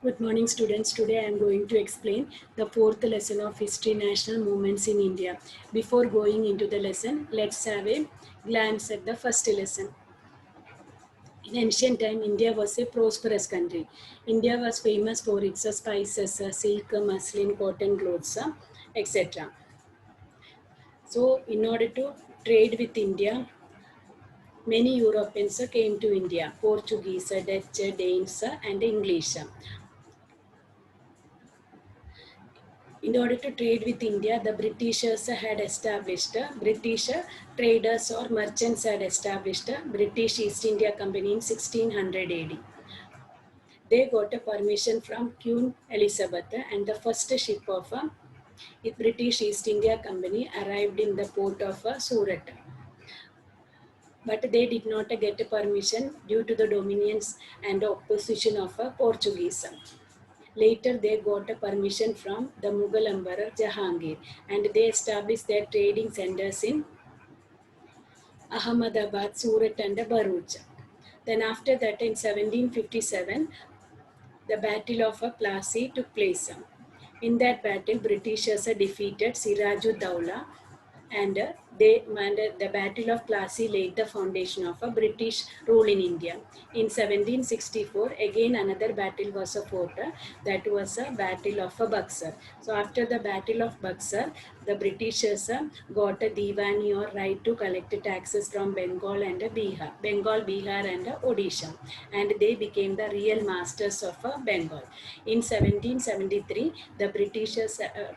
Good morning, students. Today I am going to explain the fourth lesson of History National Movements in India. Before going into the lesson, let's have a glance at the first lesson. In ancient time, India was a prosperous country. India was famous for its spices, silk, muslin, cotton clothes, etc. So, in order to trade with India, many Europeans came to India: Portuguese, Dutch, Danes, and English. In order to trade with India, the Britishers had established, British traders or merchants had established British East India Company in 1600 AD. They got a permission from Queen Elizabeth, and the first ship of British East India Company arrived in the port of Surat. But they did not get a permission due to the dominance and opposition of Portuguese. Later, they got a permission from the Mughal Emperor Jahangir, and they established their trading centers in Ahmedabad, Surat, and Bharuch. Then, after that, in 1757, the Battle of Plassey took place. In that battle, Britishers defeated Sirajud-Dowlah, and the Battle of Plassey laid the foundation of a British rule in India. In 1764, again another battle was fought. That was a Battle of Buxar. So after the Battle of Buxar, the Britishers got a Diwani or right to collect taxes from Bengal, Bihar, and Odisha, and they became the real masters of Bengal. In 1773, the British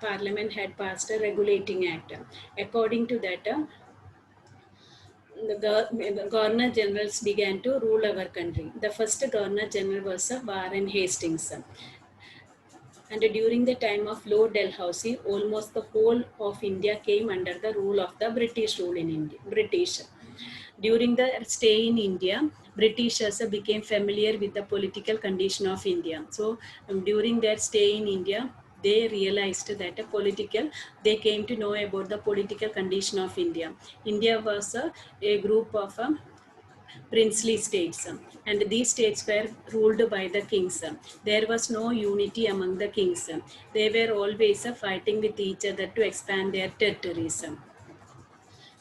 Parliament had passed a regulating act. According to that, the governor generals began to rule our country. The first governor general was Warren Hastings. And during the time of Lord Dalhousie, almost the whole of India came under the rule of the British rule in India. During the stay in India, Britishers became familiar with the political condition of India. So during their stay in India, they realized that they came to know about the political condition of India. India was a group of princely states, and these states were ruled by the kings. There was no unity among the kings. They were always fighting with each other to expand their territories.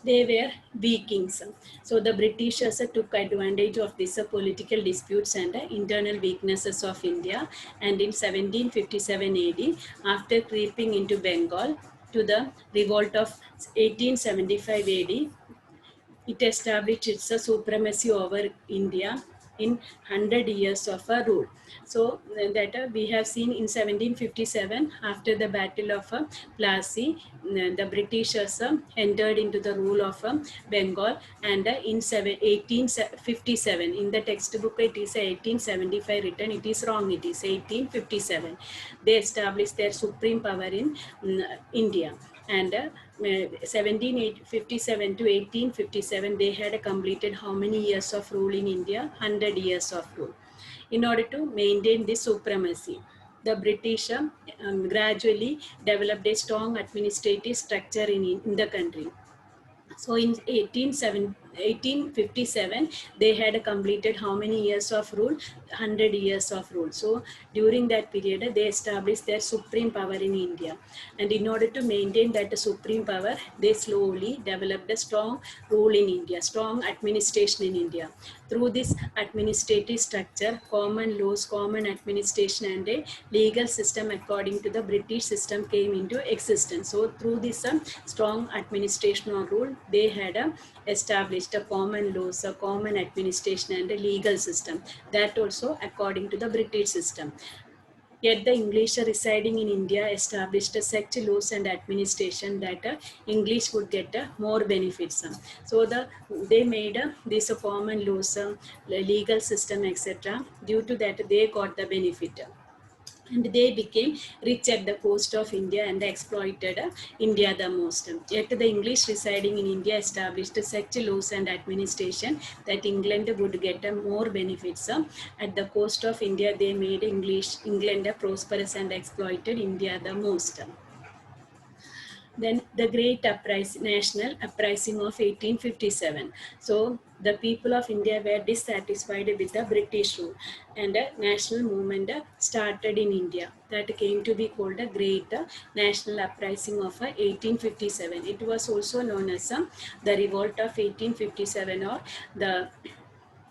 They were Vikings. So the Britishers took advantage of these political disputes and internal weaknesses of India. And in 1757 AD, after creeping into Bengal to the revolt of 1875 AD, it established its supremacy over India in 100 years of a rule. So that we have seen in 1757, after the Battle of Plassey, the Britishers entered into the rule of Bengal, and in 1857, in the textbook it is 1875 written, it is wrong, it is 1857. They established their supreme power in India, and 1757 to 1857, they had completed how many years of rule in India? 100 years of rule. In order to maintain this supremacy, the British gradually developed a strong administrative structure in the country. So in 1857, they had completed how many years of rule? 100 years of rule. So during that period, they established their supreme power in India. And in order to maintain that supreme power, they slowly developed a strong rule in India, strong administration in India. Through this administrative structure, common laws, common administration, and a legal system according to the British system came into existence. So through this strong administrational rule, they had established a common laws, a common administration, and a legal system. That also according to the British system. Yet the English residing in India established such laws and administration that English would get more benefits. So they made this common laws, legal system, etc. Due to that, they got the benefit, and they became rich at the coast of India and exploited India the most. Yet the English residing in India established such laws and administration that England would get more benefits. At the coast of India, they made England prosperous and exploited India the most. Then the Great Uprising, National Uprising of 1857. So the people of India were dissatisfied with the British rule, and a national movement started in India that came to be called the Great National Uprising of 1857. It was also known as the Revolt of 1857, or the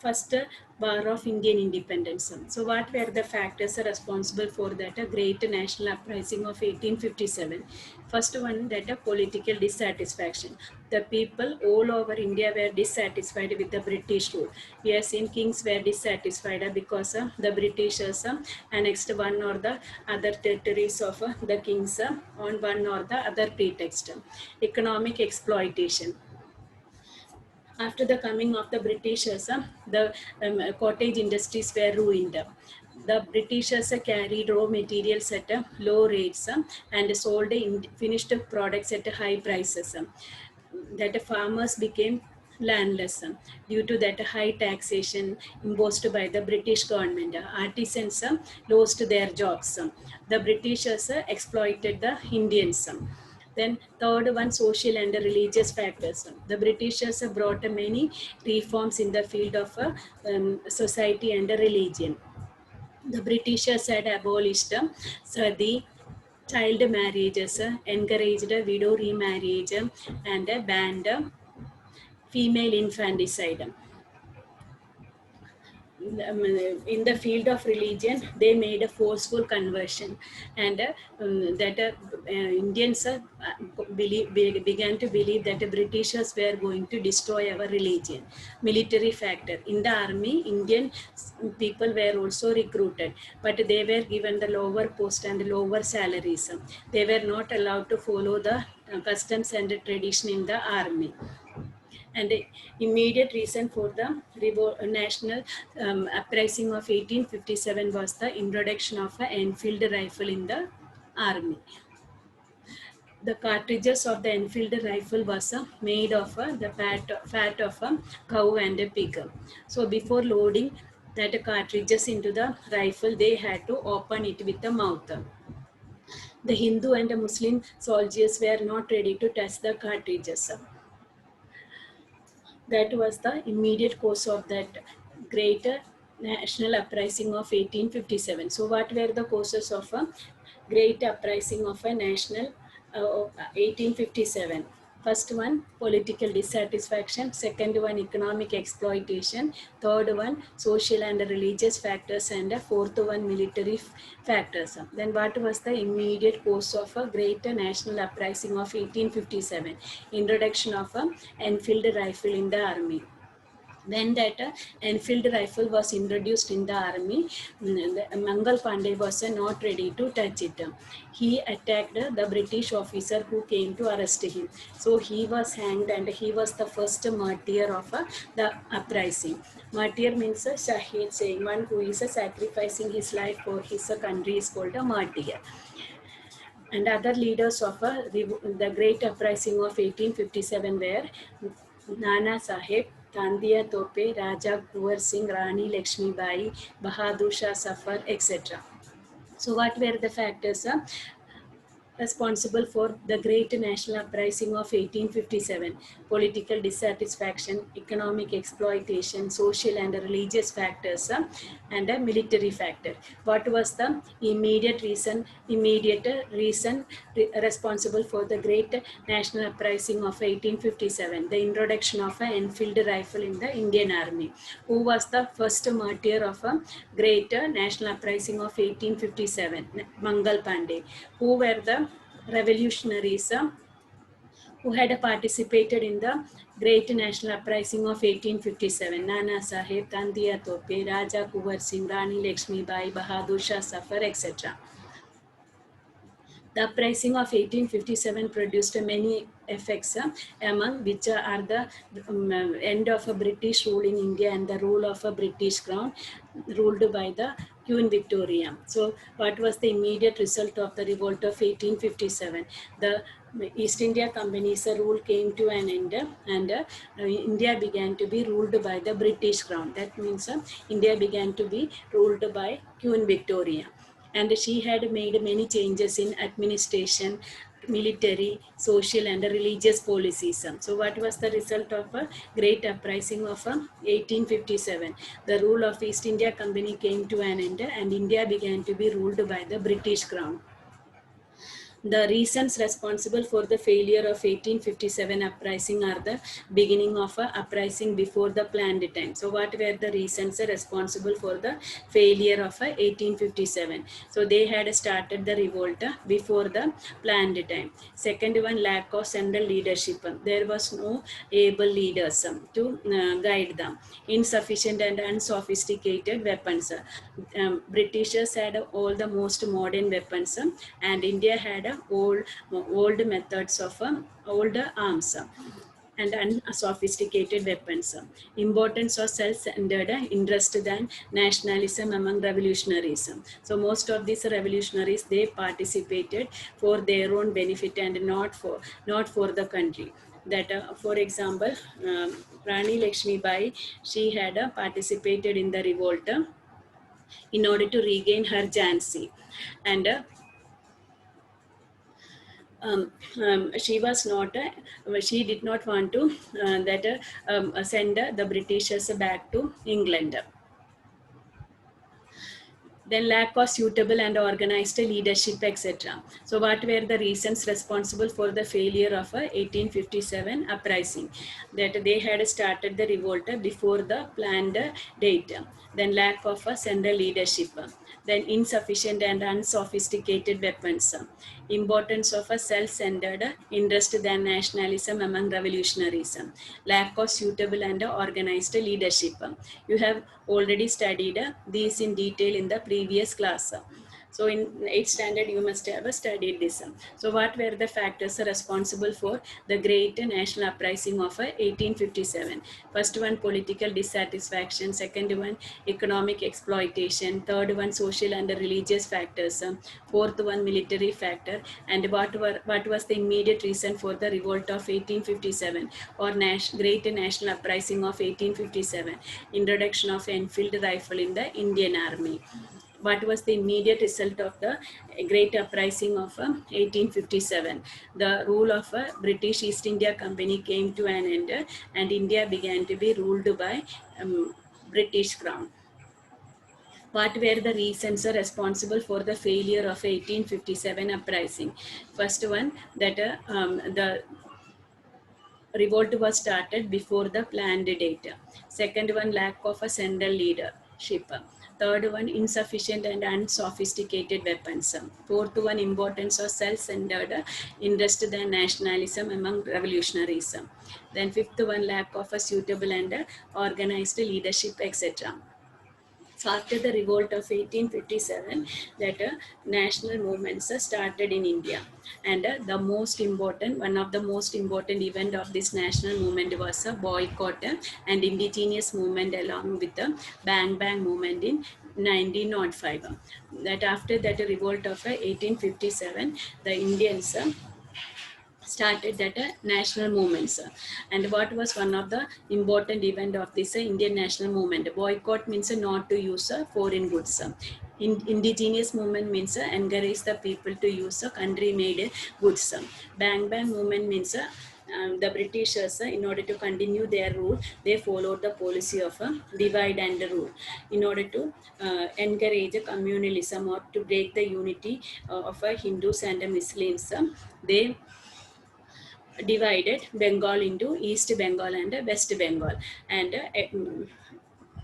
first war of Indian independence. So, what were the factors responsible for that great national uprising of 1857? First one, that political dissatisfaction. The people all over India were dissatisfied with the British rule. We have seen kings were dissatisfied because the Britishers annexed one or the other territories of the kings on one or the other pretext. Economic exploitation. After the coming of the Britishers, the cottage industries were ruined. The Britishers carried raw materials at low rates and sold finished products at high prices. That farmers became landless due to that high taxation imposed by the British government. Artisans lost their jobs. The Britishers exploited the Indians. Then third one, social and religious factors. The Britishers brought many reforms in the field of society and religion. The Britishers had abolished sati, child marriages, encouraged widow remarriage, and banned female infanticide. In the field of religion, they made a forceful conversion, and that Indians began to believe that the Britishers were going to destroy our religion. Military factor. In the army, Indian people were also recruited, but they were given the lower post and lower salaries. They were not allowed to follow the customs and tradition in the army. And the immediate reason for the national uprising of 1857 was the introduction of an Enfield rifle in the army. The cartridges of the Enfield rifle was made of the fat of a cow and a pig. So before loading that cartridges into the rifle, they had to open it with the mouth. The Hindu and the Muslim soldiers were not ready to touch the cartridges. That was the immediate cause of that greater national uprising of 1857. So, what were the causes of a great uprising of a national 1857? First one, political dissatisfaction. Second one, economic exploitation. Third one, social and religious factors. And fourth one, military factors. Then what was the immediate cause of a greater national uprising of 1857? Introduction of a Enfield rifle in the army. When that Enfield rifle was introduced in the army, Mangal Pandey was not ready to touch it. He attacked the British officer who came to arrest him. So he was hanged, and he was the first martyr of the uprising. Martyr means a Shahid, saying one who is sacrificing his life for his country is called a martyr. And other leaders of the great uprising of 1857 were Nana Sahib, Tandia Tope, Raja Kuwar Singh, Rani Lakshmi Bai, Bahadur Shah Zafar, etc. So what were the factors responsible for the great national uprising of 1857? Political dissatisfaction, economic exploitation, social and religious factors, and a military factor. What was the immediate reason responsible for the great national uprising of 1857? The introduction of an Enfield rifle in the Indian Army. Who was the first martyr of a great national uprising of 1857? Mangal Pandey. Who were the revolutionaries who had participated in the great national uprising of 1857? Nana Sahib, Tandia Tope, Raja Kuwar Singh, Rani Lakshmi Bai, Bahadur Shah Zafar, etc. The uprising of 1857 produced many effects, among which are the end of a British rule in India and the rule of a British crown ruled by the Queen Victoria. So, what was the immediate result of the revolt of 1857? The East India Company's rule came to an end, and India began to be ruled by the British crown. That means India began to be ruled by Queen Victoria, and she had made many changes in administration. military, social, and religious policies. So, what was the result of a great uprising of 1857? The rule of East India Company came to an end, and India began to be ruled by the British Crown. The reasons responsible for the failure of 1857 uprising are the beginning of a uprising before the planned time. So what were the reasons responsible for the failure of 1857? So they had started the revolt before the planned time. Second one, lack of central leadership. There was no able leaders to guide them. Insufficient and unsophisticated weapons. Britishers had all the most modern weapons, and India had old methods of older arms and unsophisticated weapons. Importance of self-centered interest than nationalism among revolutionaries. So most of these revolutionaries, they participated for their own benefit and not for the country. That for example, Rani Lakshmi Bai, she had participated in the revolt in order to regain her Jhansi, and she was not she did not want to that send the Britishers back to England. Then lack of suitable and organized leadership, etc. So what were the reasons responsible for the failure of 1857 uprising? That they had started the revolt before the planned date. Then lack of a central leadership. Then insufficient and unsophisticated weapons. Importance of a self-centered interest than nationalism among revolutionaries. Lack of suitable and organized leadership. You have already studied these in detail in the previous class. So in 8th standard, you must have studied this. So what were the factors responsible for the great national uprising of 1857? First one, political dissatisfaction. Second one, economic exploitation. Third one, social and religious factors. Fourth one, military factor. And what was the immediate reason for the revolt of 1857 or great national uprising of 1857? Introduction of Enfield rifle in the Indian Army. What was the immediate result of the great uprising of 1857? The rule of British East India Company came to an end, and India began to be ruled by British Crown. What were the reasons responsible for the failure of 1857 uprising? First one, that the revolt was started before the planned date. Second one, lack of a central leadership. Third one, insufficient and unsophisticated weapons. Fourth one, importance of self-centered interest than nationalism among revolutionaries. Then fifth one, lack of a suitable and organized leadership, etc. So after the revolt of 1857, that national movements started in India, and one of the most important event of this national movement was a boycott and indigenous movement along with the Bang Bang movement in 1905. That after that revolt of 1857, the Indians started that national movements. And what was one of the important event of this Indian national movement? Boycott means not to use foreign goods. Indigenous movement means encourage the people to use country made goods. Bang Bang movement means the Britishers, in order to continue their rule, they followed the policy of divide and rule. In order to encourage communalism or to break the unity of Hindus and Muslims, they divided Bengal into East Bengal and West Bengal. And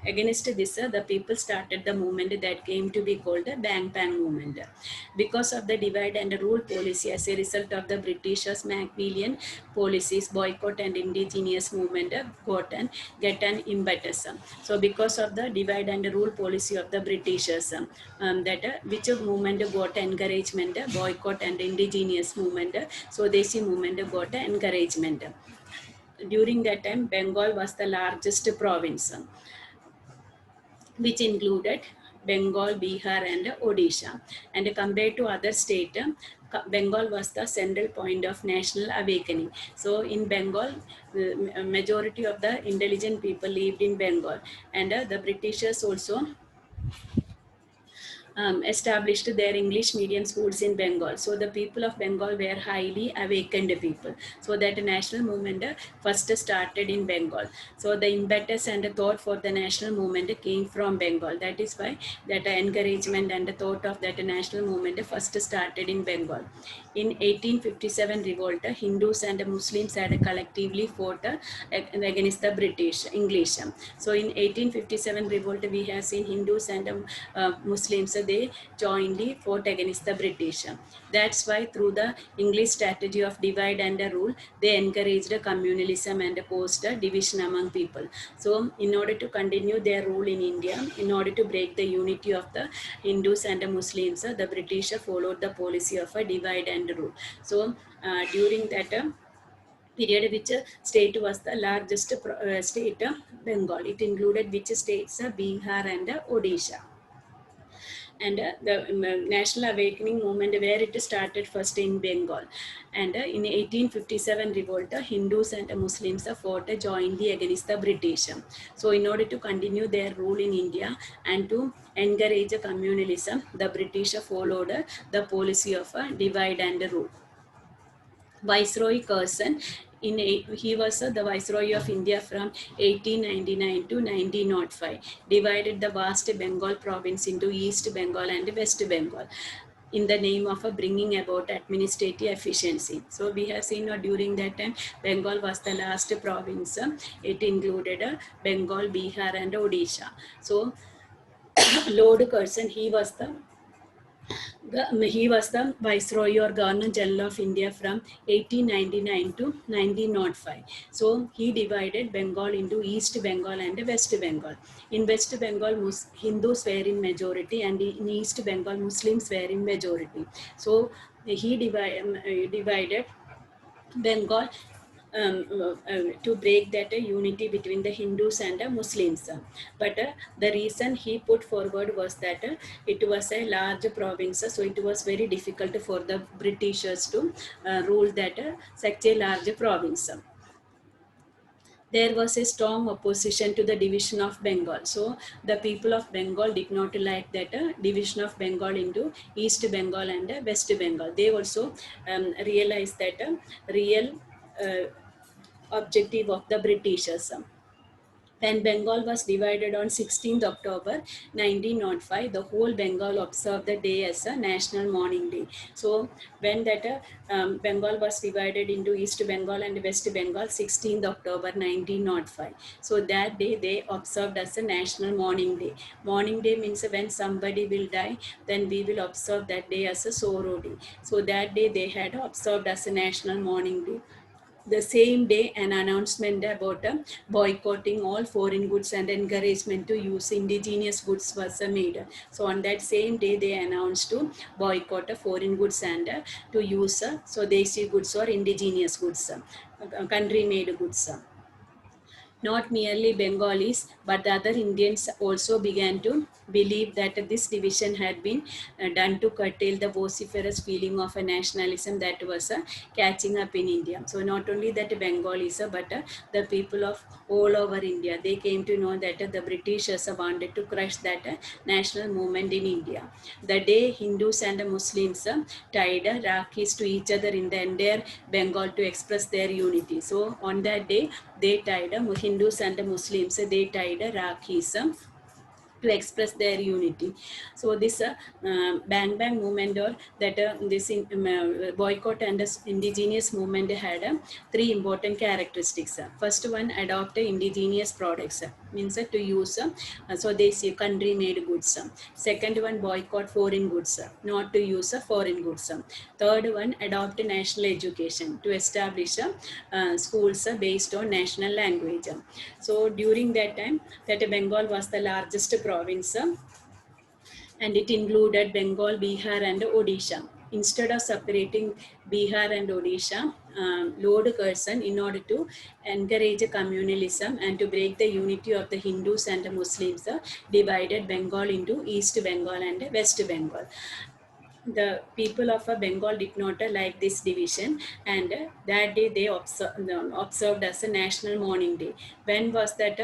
against this, the people started the movement that came to be called the Bang Bang movement. Because of the divide and rule policy, as a result of the Britishers' Macmillan policies, boycott and indigenous movement get an impetus. So because of the divide and rule policy of the Britishers, which movement got encouragement? Boycott and indigenous movement, Swadeshi movement got encouragement. During that time, Bengal was the largest province, which included Bengal, Bihar, and Odisha. And compared to other states, Bengal was the central point of national awakening. So in Bengal, the majority of the intelligent people lived in Bengal, and the Britishers also established their English medium schools in Bengal. So the people of Bengal were highly awakened people. So that national movement first started in Bengal. So the impetus and the thought for the national movement came from Bengal. That is why that encouragement and the thought of that national movement first started in Bengal. In 1857 revolt, Hindus and Muslims had collectively fought against the British English. So in 1857 revolt, we have seen Hindus and Muslims, they jointly fought against the British. That's why through the English strategy of divide and rule, they encouraged communalism and caused division among people. So in order to continue their rule in India, in order to break the unity of the Hindus and Muslims, the British followed the policy of a divide and rule. So during that period, which state was the largest state, Bengal. It included which states, Bihar and Odisha. And the national awakening movement, where it started first in Bengal. And in 1857 revolt, Hindus and Muslims fought jointly against the British. So in order to continue their rule in India and to encourage communalism, the British followed the policy of divide and rule. Viceroy Curzon, he was the Viceroy of India from 1899 to 1905, divided the vast Bengal province into East Bengal and West Bengal in the name of bringing about administrative efficiency. So we have seen during that time, Bengal was the last province. It included Bengal, Bihar and Odisha. So Lord Curzon, he was the Viceroy or Governor General of India from 1899 to 1905. So he divided Bengal into East Bengal and West Bengal. In West Bengal, Hindus were in majority, and in East Bengal, Muslims were in majority. So he divided Bengal to break that unity between the Hindus and Muslims. But the reason he put forward was that it was a large province, so it was very difficult for the Britishers to rule that such a large province. There was a strong opposition to the division of Bengal. So the people of Bengal did not like that division of Bengal into East Bengal and West Bengal. They also realized that real objective of the Britishers. When Bengal was divided on 16th October 1905, the whole Bengal observed the day as a national mourning day. So when that Bengal was divided into East Bengal and West Bengal, 16th October 1905. So that day they observed as a national mourning day. Mourning day means when somebody will die, then we will observe that day as a sorrow day. So that day they had observed as a national mourning day. The same day, an announcement about boycotting all foreign goods and encouragement to use indigenous goods was made. So on that same day, they announced to boycott foreign goods and to use Swadeshi goods or indigenous goods, country-made goods. Not merely Bengalis, but the other Indians also began to believe that this division had been done to curtail the vociferous feeling of a nationalism that was catching up in India. So not only that Bengalis, but the people of all over India, they came to know that the Britishers wanted to crush that national movement in India. The day Hindus and Muslims tied Rakhis to each other in the entire Bengal to express their unity. So on that day, they tied Hindus and Muslims, they tied Rakhis to express their unity. So this Bang Bang movement, or that this boycott and indigenous movement had three important characteristics. First one, adopt indigenous products, means to use so they say country made goods. Second one, boycott foreign goods, not to use foreign goods. Third one, adopt national education, to establish schools based on national language. So during that time, that Bengal was the largest province, and it included Bengal, Bihar and Odisha. Instead of separating Bihar and Odisha, Lord Curzon, in order to encourage communalism and to break the unity of the Hindus and the Muslims, divided Bengal into East Bengal and West Bengal. The people of Bengal did not like this division, and that day they observed as a national mourning day. When was that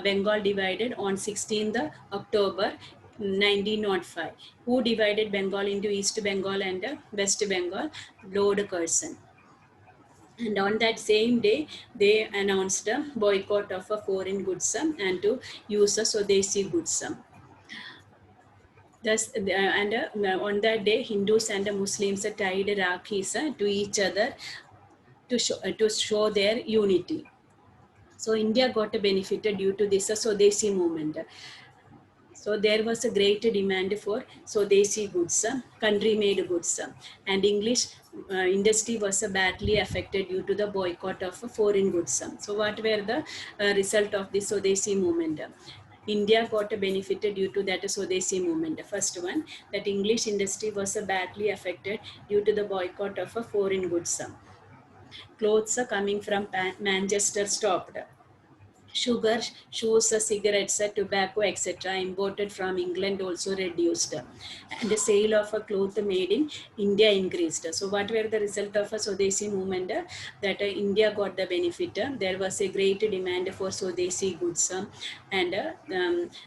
Bengal divided? On 16th October 1905. Who divided Bengal into East Bengal and West Bengal? Lord Curzon. And on that same day, they announced a boycott of a foreign goods and to use a Swadeshi goods. Thus, on that day, Hindus and Muslims tied Rakhis to each other to show their unity. So India got benefited due to this Swadeshi movement. So there was a great demand for Swadeshi goods, country-made goods, and English industry was badly affected due to the boycott of foreign goods. So what were the result of the Swadeshi movement? India got benefited due to that Swadeshi movement. First one, that English industry was badly affected due to the boycott of foreign goods. Clothes coming from Manchester stopped. Sugar, shoes, cigarettes, tobacco, etc. imported from England also reduced. And the sale of a cloth made in India increased. So what were the result of a Swadeshi movement? That India got the benefit. There was a great demand for Swadeshi goods, and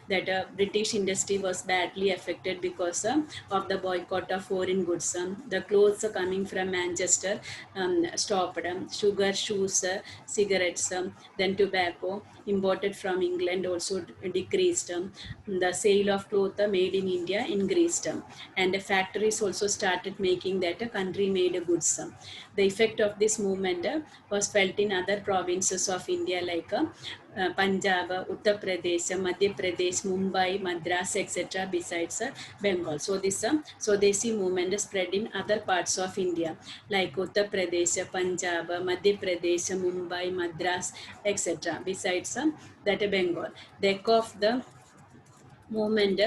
that British industry was badly affected because of the boycott of foreign goods. The clothes coming from Manchester stopped. Sugar, shoes, cigarettes, then tobacco imported from England also decreased. The sale of cloth made in India increased. And the factories also started making that country-made goods. The effect of this movement was felt in other provinces of India like Punjab, Uttar Pradesh, Madhya Pradesh, Mumbai, Madras, etc. besides Bengal. So this Swadeshi movement spread in other parts of India like Uttar Pradesh, Punjab, Madhya Pradesh, Mumbai, Madras, etc. Besides that Bengal. The echo of the movement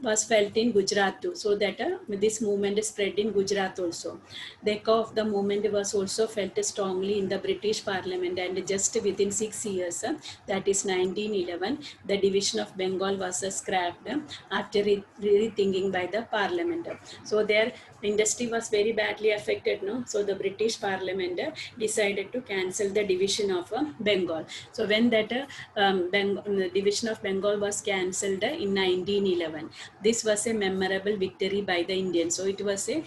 was felt in Gujarat too. So that this movement spread in Gujarat also. The echo of the movement was also felt strongly in the British Parliament, and just within 6 years, that is 1911, the division of Bengal was scrapped after rethinking by the Parliament. So their industry was very badly affected, no? So the British Parliament decided to cancel the division of Bengal. So when that division of Bengal was cancelled in 1911, this was a memorable victory by the Indians. So it was a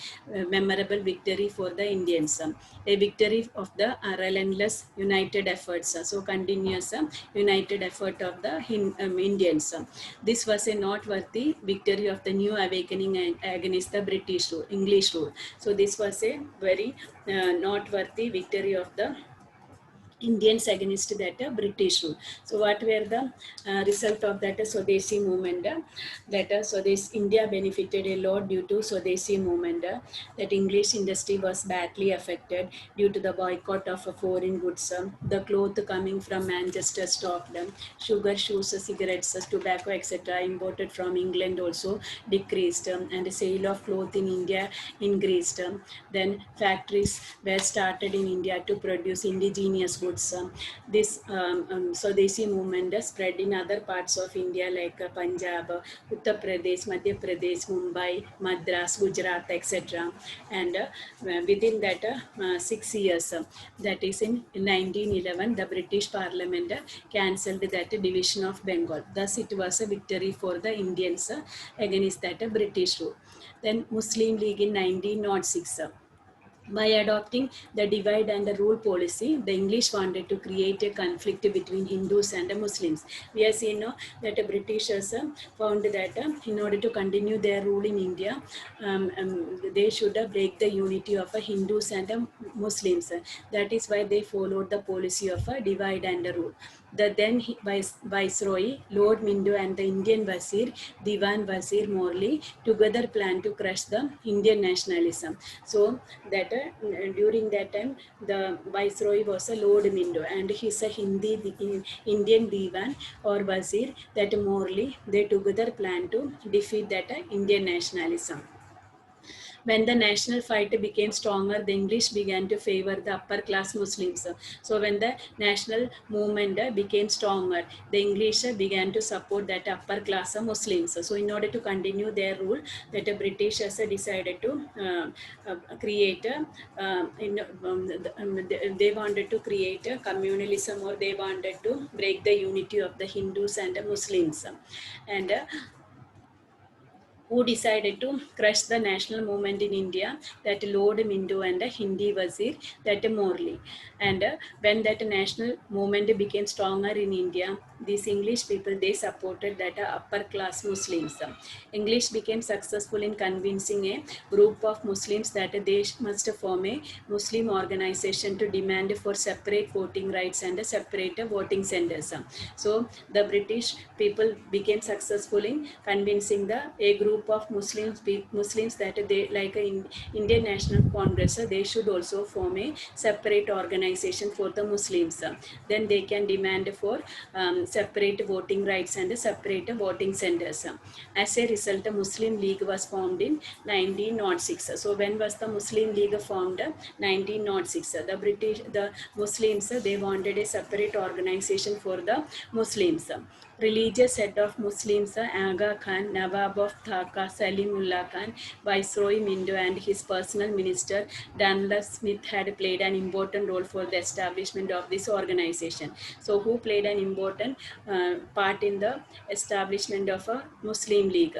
memorable victory for the Indians, a victory of the relentless united efforts. So continuous united effort of the Indians. This was a noteworthy victory of the new awakening against the British rule, English rule. So this was a very noteworthy victory of the Indians against that British rule. So what were the result of that Swadeshi movement? That Swadesh India benefited a lot due to Swadeshi movement. That English industry was badly affected due to the boycott of foreign goods. The cloth coming from Manchester stopped. Sugar, shoes, cigarettes, tobacco, etc. imported from England also decreased, and the sale of cloth in India increased. Then factories were started in India to produce indigenous goods. This Swadeshi movement spread in other parts of India like Punjab, Uttar Pradesh, Madhya Pradesh, Mumbai, Madras, Gujarat, etc. And within that 6 years, that is in 1911, the British Parliament cancelled that division of Bengal. Thus, it was a victory for the Indians against that British rule. Then Muslim League in 1906. By adopting the divide and rule policy, the English wanted to create a conflict between Hindus and Muslims. We have seen that the Britishers found that in order to continue their rule in India, they should break the unity of Hindus and Muslims. That is why they followed the policy of divide and rule. The then Viceroy, Lord Minto, and the Indian Wazir, Diwan Wazir Morley, together planned to crush the Indian nationalism. So that during that time, the Viceroy was a Lord Minto, and he's a Indian Diwan or Wazir, that Morley, they together planned to defeat that Indian nationalism. When the national fight became stronger, the English began to favor the upper class Muslims. So when the national movement became stronger, the English began to support that upper class Muslims. So in order to continue their rule, that the Britishers decided to create they wanted to create a communalism, or they wanted to break the unity of the Hindus and the Muslims. And who decided to crush the national movement in India, that Lord Minto and the Hindi Wazir, that Morley. And when that national movement became stronger in India, these English people, they supported that upper class Muslims. English became successful in convincing a group of Muslims that they must form a Muslim organization to demand for separate voting rights and separate voting centers. So the British people became successful in convincing a group of Muslims that they, like in Indian National Congress, they should also form a separate organization for the Muslims. Then they can demand for separate voting rights and separate voting centers. As a result, the Muslim League was formed in 1906. So when was the Muslim League formed? 1906. The Muslims, they wanted a separate organization for the Muslims. Religious head of Muslims, Aga Khan, Nawab of Dhaka, Salimullah Khan, Viceroy Minto, and his personal minister Dunlap Smith had played an important role for the establishment of this organization. So, who played an important part in the establishment of a Muslim League?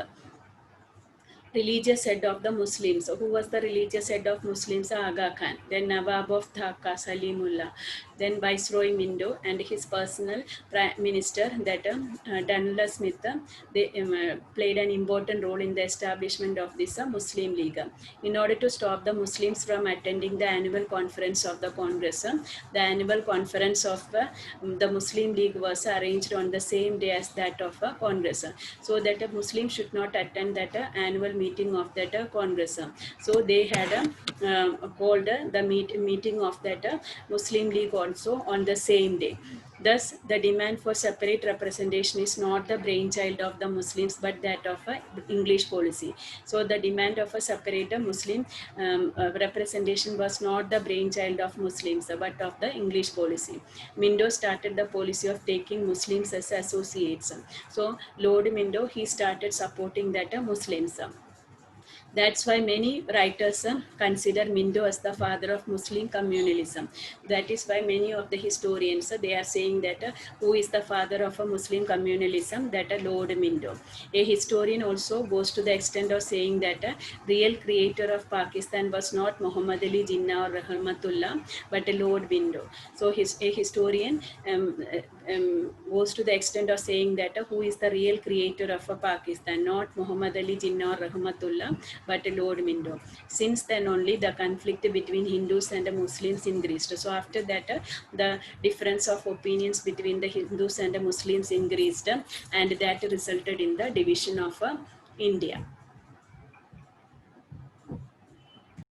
Religious head of the Muslims. So, who was the religious head of Muslims? Aga Khan. Then Nawab of Dhaka, Salimullah. Then Viceroy Minto and his personal prime minister, that Dunlap Smith, they played an important role in the establishment of this Muslim League. In order to stop the Muslims from attending the annual conference of the Congress, the annual conference of the Muslim League was arranged on the same day as that of Congress, so that a Muslim should not attend that annual meeting of that Congress. So they had called the meeting of that Muslim League also on the same day. Thus, the demand for separate representation is not the brainchild of the Muslims, but that of English policy. So, the demand of a separate Muslim representation was not the brainchild of Muslims, but of the English policy. Minto started the policy of taking Muslims as associates. So, Lord Minto, he started supporting that Muslims. That's why many writers consider Minto as the father of Muslim communalism. That is why many of the historians, they are saying that who is the father of a Muslim communalism? That Lord Minto. A historian also goes to the extent of saying that real creator of Pakistan was not Muhammad Ali Jinnah or Rahmatullah, but Lord Minto. So a historian goes to the extent of saying that who is the real creator of Pakistan, not Muhammad Ali Jinnah or Rahmatullah, but Lord Minto. Since then only the conflict between Hindus and Muslims increased. So after that, the difference of opinions between the Hindus and Muslims increased, and that resulted in the division of India.